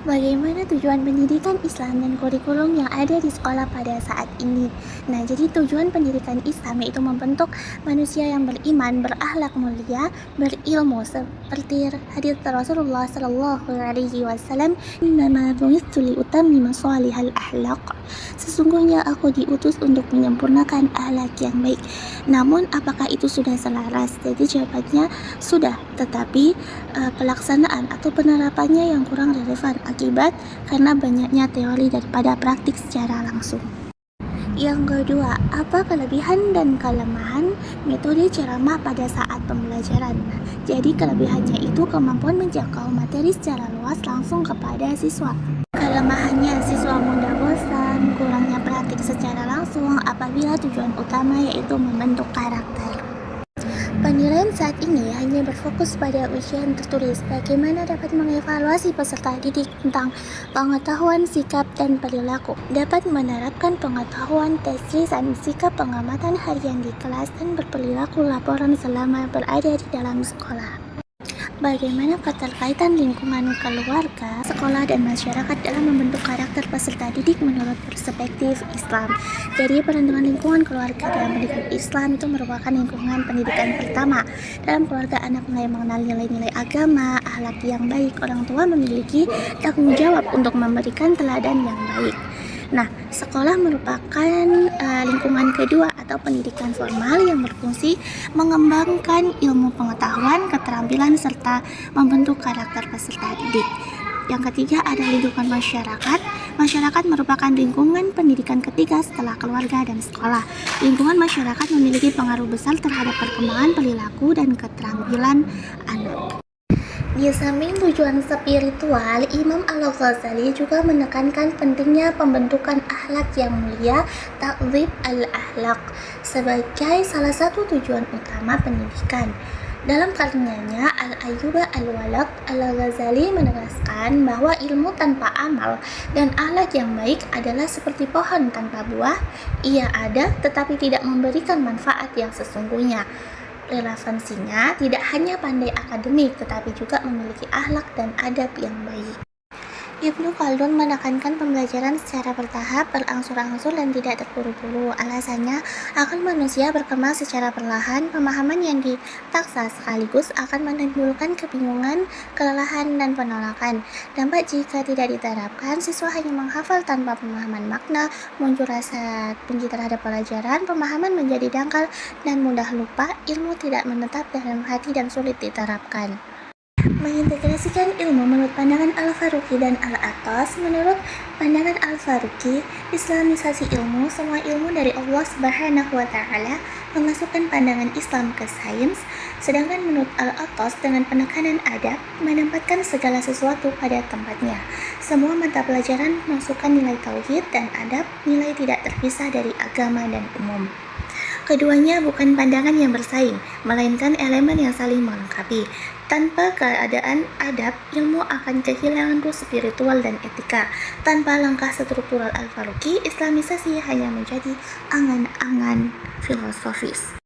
Bagaimana tujuan pendidikan Islam dan kurikulum yang ada di sekolah pada saat ini? Nah, jadi tujuan pendidikan Islam yaitu membentuk manusia yang beriman, berakhlak mulia, berilmu seperti hadis Rasulullah Shallallahu Alaihi Wasallam, "Innama bu'itsu liutammima shalihal akhlaq." Sesungguhnya aku diutus untuk menyempurnakan akhlak yang baik. Namun, apakah itu sudah selaras? Jadi jawabannya sudah, tetapi pelaksanaan atau penerapannya yang kurang relevan akibat karena banyaknya teori daripada praktik secara langsung. Yang kedua, apa kelebihan dan kelemahan metode ceramah pada saat pembelajaran? Nah, jadi kelebihannya itu kemampuan menjangkau materi secara luas langsung kepada siswa. Kelemahannya, siswa mudah bosan, kurangnya praktik secara langsung apabila tujuan utama yaitu membentuk karakter. Penilaian saat ini hanya berfokus pada ujian tertulis, bagaimana dapat mengevaluasi peserta didik tentang pengetahuan, sikap, dan perilaku, dapat menerapkan pengetahuan tes lisan, sikap pengamatan harian di kelas, dan berperilaku laporan selama berada di dalam sekolah. Bagaimana keterkaitan lingkungan keluarga, sekolah, dan masyarakat dalam membentuk karakter peserta didik menurut perspektif Islam. Jadi perlindungan lingkungan keluarga dalam pendidikan Islam itu merupakan lingkungan pendidikan pertama. Dalam keluarga, anak mulai mengenal nilai-nilai agama, akhlak yang baik. Orang tua memiliki tanggung jawab untuk memberikan teladan yang baik. Nah, sekolah merupakan lingkungan kedua atau pendidikan formal yang berfungsi mengembangkan ilmu pengetahuan, keterampilan, serta membentuk karakter peserta didik. Yang ketiga ada lingkungan masyarakat. Masyarakat merupakan lingkungan pendidikan ketiga setelah keluarga dan sekolah. Lingkungan masyarakat memiliki pengaruh besar terhadap perkembangan perilaku dan keterampilan anak. Di samping tujuan spiritual, Imam Al-Ghazali juga menekankan pentingnya pembentukan akhlak yang mulia, ta'dzib al-akhlaq, sebagai salah satu tujuan utama pendidikan. Dalam karyanya Al-Ayyuba Al-Walad, Al-Ghazali menegaskan bahwa ilmu tanpa amal dan akhlak yang baik adalah seperti pohon tanpa buah. Ia ada tetapi tidak memberikan manfaat yang sesungguhnya. Relevansinya tidak hanya pandai akademik, tetapi juga memiliki akhlak dan adab yang baik. Ibnu Khaldun menekankan pembelajaran secara bertahap, berangsur-angsur, dan tidak terburu-buru. Alasannya, akal manusia berkembang secara perlahan. Pemahaman yang dipaksa sekaligus akan menimbulkan kebingungan, kelelahan, dan penolakan. Dampak jika tidak diterapkan, siswa hanya menghafal tanpa pemahaman makna, muncul rasa benci terhadap pelajaran, pemahaman menjadi dangkal dan mudah lupa, ilmu tidak menetap dalam hati dan sulit diterapkan. Mengintegrasikan ilmu menurut pandangan Al-Faruqi dan Al-Attas. Menurut pandangan Al-Faruqi, islamisasi ilmu, semua ilmu dari Allah Subhanahu wa Ta'ala, memasukkan pandangan Islam ke sains, sedangkan menurut Al-Attas dengan penekanan adab, menempatkan segala sesuatu pada tempatnya. Semua mata pelajaran memasukkan nilai tauhid dan adab, nilai tidak terpisah dari agama dan umum. Keduanya bukan pandangan yang bersaing, melainkan elemen yang saling melengkapi. Tanpa keadaan adab, ilmu akan kehilangan ruh spiritual dan etika. Tanpa langkah struktural Al-Faruqi, islamisasi hanya menjadi angan-angan filosofis.